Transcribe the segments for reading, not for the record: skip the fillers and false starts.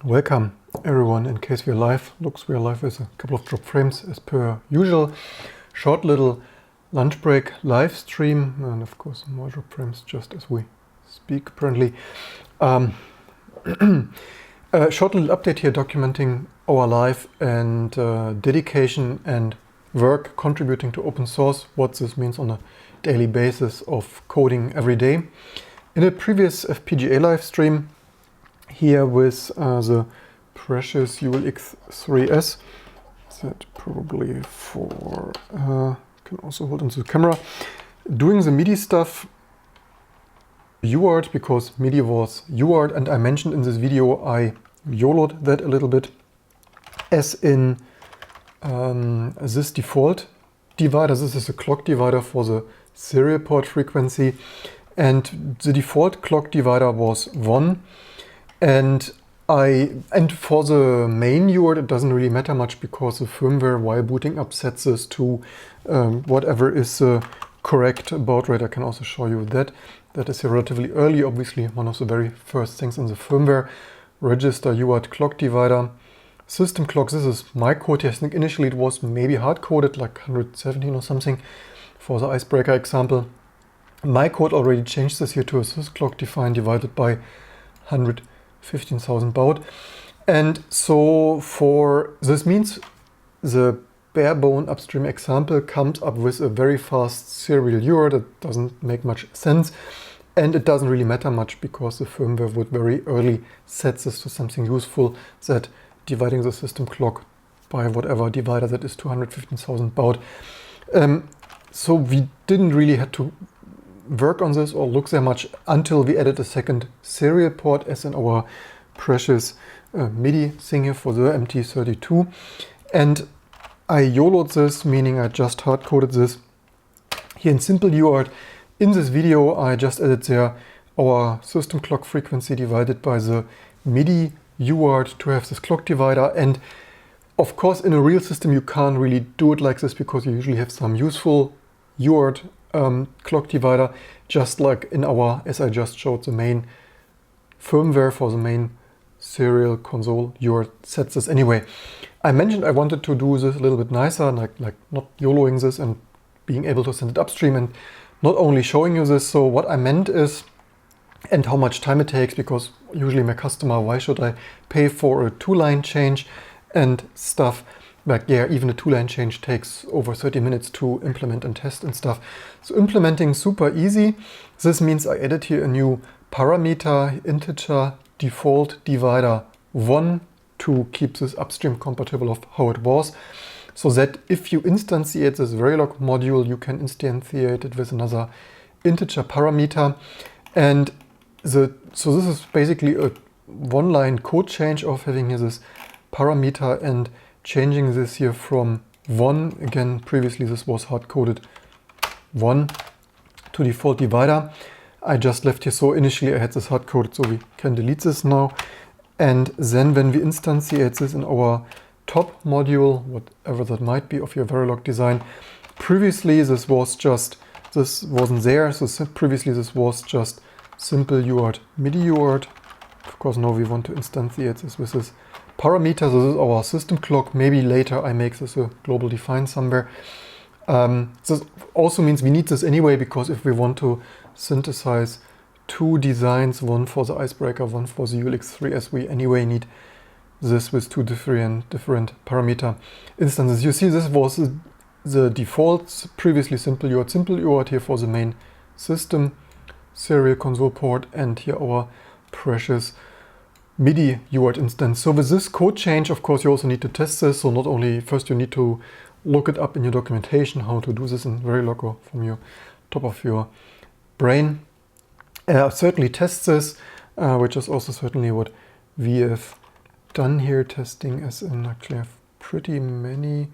Welcome everyone. In case we're live, looks we're live with a couple of drop frames as per usual. Short little lunch break live stream, and of course more drop frames just as we speak apparently. A short little update here documenting our life and dedication and work contributing to open source, what this means on a daily basis of coding every day. In a previous FPGA live stream, here with the precious ULX3S, that probably for, can also hold into the camera, doing the MIDI stuff, UART, because MIDI was UART, and I mentioned in this video I YOLO'd that a little bit, as in this default divider. This is a clock divider for the serial port frequency, and the default clock divider was 1. And for the main UART, it doesn't really matter much because the firmware, while booting up, sets this to whatever is the correct baud rate. I can also show you that. That is here relatively early, obviously, one of the very first things in the firmware. Register UART clock divider. System clock, this is my code here. I think initially it was maybe hard-coded, like 117 or something for the icebreaker example. My code already changed this here to a sys clock defined divided by 115,000 baud. And so for this means the bare bone upstream example comes up with a very fast serial UART. That doesn't make much sense, and it doesn't really matter much because the firmware would very early set this to something useful, that dividing the system clock by whatever divider that is 215,000 baud. So we didn't really have to work on this or look there much until we added a second serial port, as in our precious MIDI thing here for the MT32. And I YOLO'd this, meaning I just hard-coded this here in simple UART. In this video I just added there our system clock frequency divided by the MIDI UART to have this clock divider. And of course in a real system you can't really do it like this because you usually have some useful UART clock divider, just like in our, as I just showed, the main firmware for the main serial console UART sets this anyway. I mentioned I wanted to do this a little bit nicer, like not YOLOing this and being able to send it upstream and not only showing you this. So what I meant is, and how much time it takes, because usually my customer, why should I pay for a 2-line change and stuff? Like, yeah, even a 2-line change takes over 30 minutes to implement and test and stuff. So implementing super easy. This means I added here a new parameter, integer default divider 1, to keep this upstream compatible of how it was. So that if you instantiate this Verilog module, you can instantiate it with another integer parameter. And so this is basically a 1-line code change of having here this parameter and changing this here from 1, again previously this was hard-coded 1, to default divider. I just left here, so initially I had this hard-coded, so we can delete this now. And then when we instantiate this in our top module, whatever that might be of your Verilog design, previously this wasn't there, so previously this was just simple UART MIDI UART. Of course now we want to instantiate this with this parameter. This is our system clock. Maybe later I make this a global define somewhere. This also means we need this anyway, because if we want to synthesize 2 designs, one for the icebreaker, one for the ULX3S, we anyway need this with 2 different parameter instances. You see, this was the default, previously simple UART here for the main system serial console port, and here our precious MIDI UART instance. So with this code change, of course, you also need to test this. So not only first you need to look it up in your documentation, how to do this in Verilog or from your top of your brain. Certainly test this, which is also certainly what we have done here, testing as in actually I have pretty many,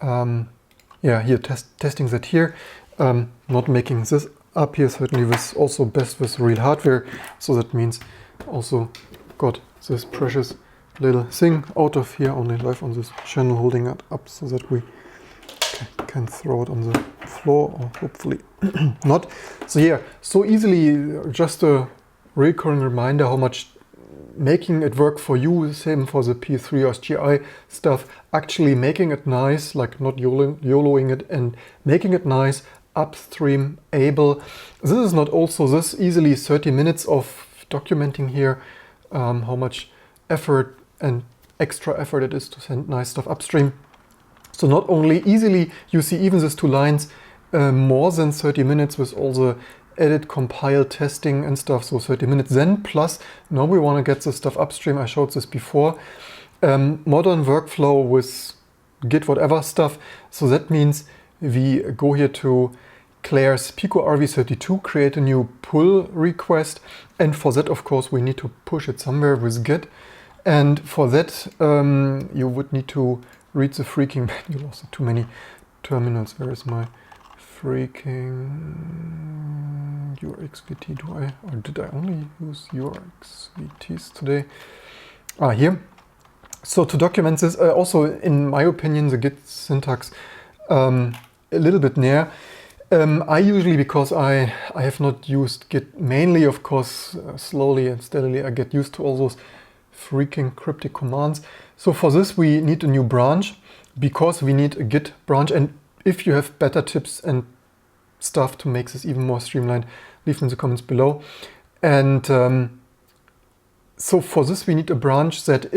here testing that here, not making this up here, certainly with also best with real hardware. So that means also got this precious little thing out of here, only live on this channel, holding it up so that we can throw it on the floor, or hopefully not. So yeah, so easily, just a recurring reminder how much making it work for you, same for the P3 or SGI stuff, actually making it nice, like not YOLOing it, and making it nice, upstream able. This is not also this easily 30 minutes of documenting here, how much effort and extra effort it is to send nice stuff upstream. So not only easily, you see even these 2 lines, more than 30 minutes with all the edit, compile, testing and stuff, so 30 minutes. Then plus, now we want to get the stuff upstream. I showed this before. Modern workflow with Git whatever stuff. So that means we go here to Claire's Pico RV32, create a new pull request. And for that, of course, we need to push it somewhere with Git. And for that, you would need to read the freaking manual. Also too many terminals. Where is my freaking URXVT? Or did I only use URXVTs today? Here. So to document this, also in my opinion, the Git syntax a little bit near. I usually, because I have not used Git mainly, of course, slowly and steadily I get used to all those freaking cryptic commands. So for this we need a new branch, because we need a Git branch. And if you have better tips and stuff to make this even more streamlined, leave them in the comments below. And so for this we need a branch that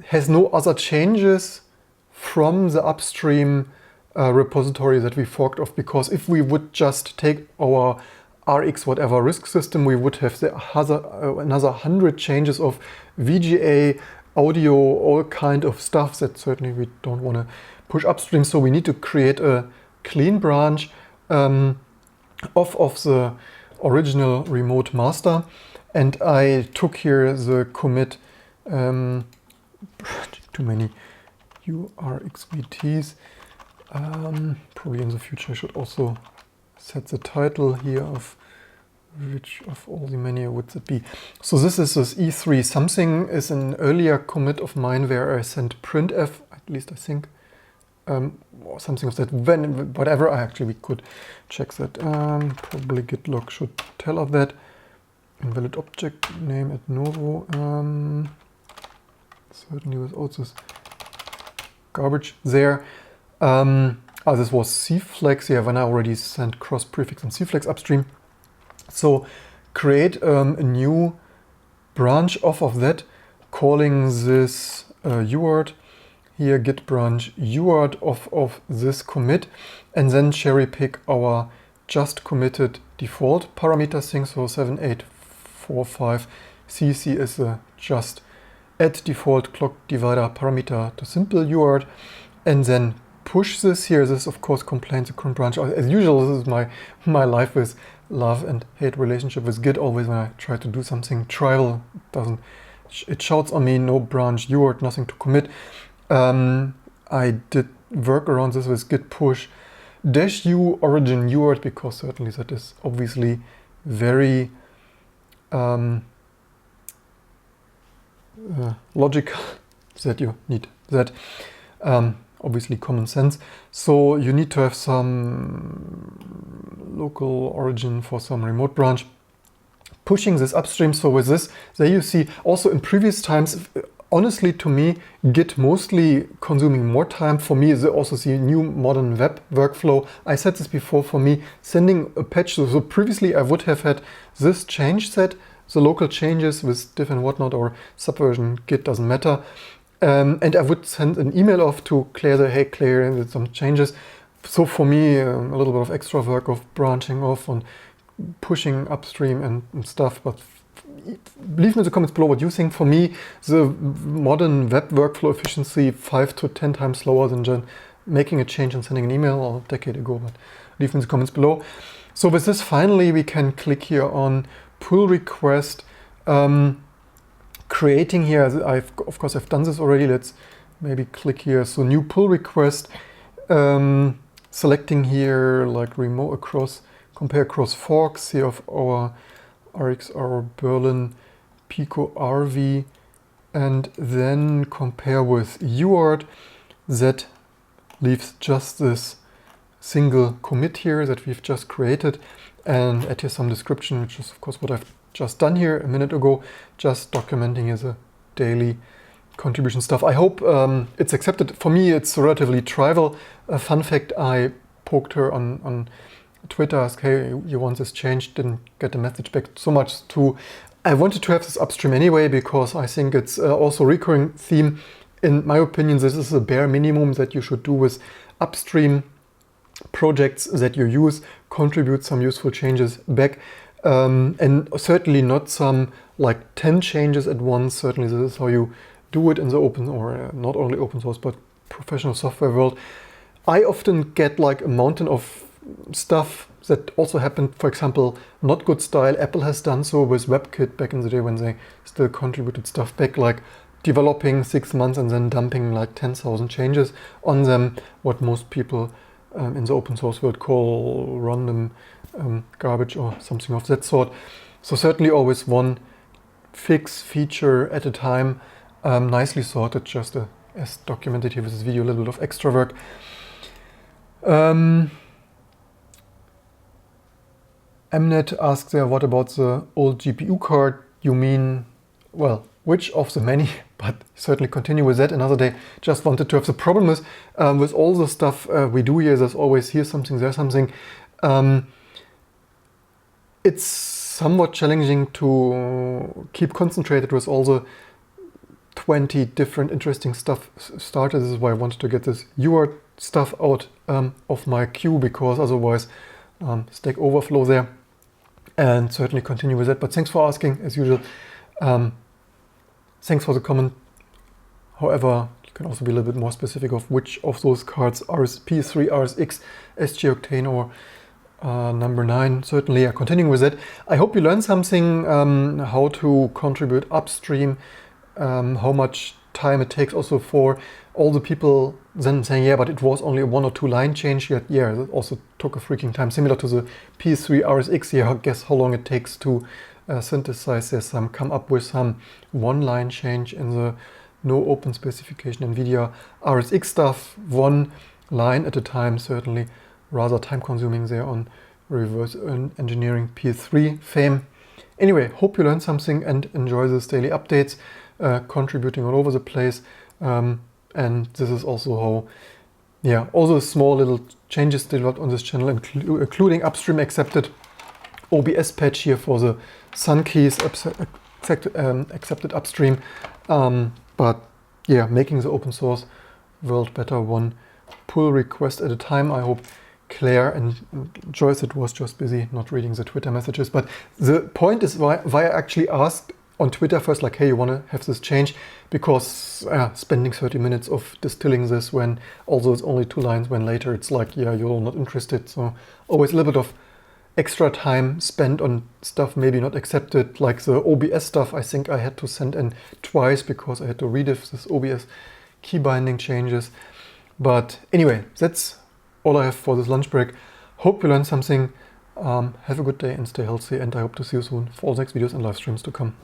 has no other changes from the upstream repository that we forked off, because if we would just take our RX whatever RISC system, we would have another 100 changes of VGA, audio, all kind of stuff that certainly we don't want to push upstream. So we need to create a clean branch off of the original remote master. And I took here the commit, too many URXVTs. Probably in the future I should also set the title here of which of all the many would it be. So this is this E3 something, is an earlier commit of mine where I sent printf, at least I think, or something of that. Whatever, we could check that. Probably git log should tell of that. Invalid object name at novo. Certainly with all this garbage there. This was cflex, yeah, when I already sent cross prefix and cflex upstream. So create a new branch off of that, calling this uart here, git branch uart of this commit, and then cherry pick our just committed default parameter thing. So 7845 cc is a just add default clock divider parameter to simple uart, and then push this here. This of course complains the current branch. As usual, this is my life with love and hate relationship with Git. Always when I try to do something trivial, it shouts on me, no branch uart, nothing to commit. I did work around this with git push -u origin uart, because certainly that is obviously very logical that you need that. Obviously common sense. So you need to have some local origin for some remote branch. Pushing this upstream. So with this, there you see also in previous times, honestly to me, Git mostly consuming more time. For me, they also see new modern web workflow. I said this before, for me, sending a patch. So previously I would have had this change set, the local changes with diff and whatnot, or subversion Git, doesn't matter. And I would send an email off to Claire, say, hey Claire, there's some changes. So for me, a little bit of extra work of branching off and pushing upstream and stuff. But leave me in the comments below what you think. For me, the modern web workflow efficiency 5 to 10 times slower than just making a change and sending an email a decade ago. But leave me in the comments below. So with this, finally, we can click here on pull request. Creating here, of course I've done this already. Let's maybe click here. So new pull request, selecting here like remote across, compare across forks here of our RXR Berlin Pico RV, and then compare with uart. That leaves just this single commit here that we've just created, and add here some description, which is of course what I've just done here a minute ago, just documenting as a daily contribution stuff. I hope it's accepted. For me, it's relatively trivial. A fun fact, I poked her on Twitter, asked, hey, you want this changed? Didn't get a message back. So much to... I wanted to have this upstream anyway, because I think it's also a recurring theme. In my opinion, this is a bare minimum that you should do with upstream projects that you use, contribute some useful changes back, and certainly not some like 10 changes at once. Certainly this is how you do it in the open, or not only open source, but professional software world. I often get like a mountain of stuff that also happened, for example, not good style. Apple has done so with WebKit back in the day when they still contributed stuff back, like developing 6 months and then dumping like 10,000 changes on them, what most people in the open source world call random garbage or something of that sort. So certainly always one fix feature at a time, nicely sorted, just as documented here with this video, a little bit of extra work. Mnet asks there, what about the old GPU card? You mean, well, which of the many? But certainly continue with that another day. Just wanted to have the problem is with all the stuff we do here, there's always here something, there something. It's somewhat challenging to keep concentrated with all the 20 different interesting stuff started. This is why I wanted to get this UART stuff out of my queue, because otherwise Stack Overflow there, and certainly continue with that. But thanks for asking, as usual. Thanks for the comment. However, you can also be a little bit more specific of which of those cards, PS3, RSX, SG Octane, or number 9. Certainly, continuing with that. I hope you learned something, how to contribute upstream, how much time it takes also for all the people then saying, yeah, but it was only a 1 or 2 line change. Yet, yeah, that also took a freaking time. Similar to the PS3 RSX here, guess how long it takes to synthesize this, come up with some 1 line change in the no open specification NVIDIA RSX stuff, 1 line at a time, certainly rather time consuming there on reverse engineering PS3 fame. Anyway, hope you learned something and enjoy these daily updates, contributing all over the place. And this is also how, yeah, all the small little changes developed on this channel, including upstream accepted OBS patch here for the Sun keys accepted upstream. But yeah, making the open source world better, one pull request at a time. I hope Claire and Joyce, it was just busy not reading the Twitter messages. But the point is why I actually asked on Twitter first, like, hey, you want to have this change? Because spending 30 minutes of distilling this when although it's only 2 lines, when later it's like, yeah, you're not interested. So always a little bit of extra time spent on stuff maybe not accepted, like the OBS stuff. I think I had to send in twice because I had to rediff this OBS key binding changes. But anyway, that's all I have for this lunch break. Hope you learned something. Have a good day and stay healthy, and I hope to see you soon for all the next videos and live streams to come.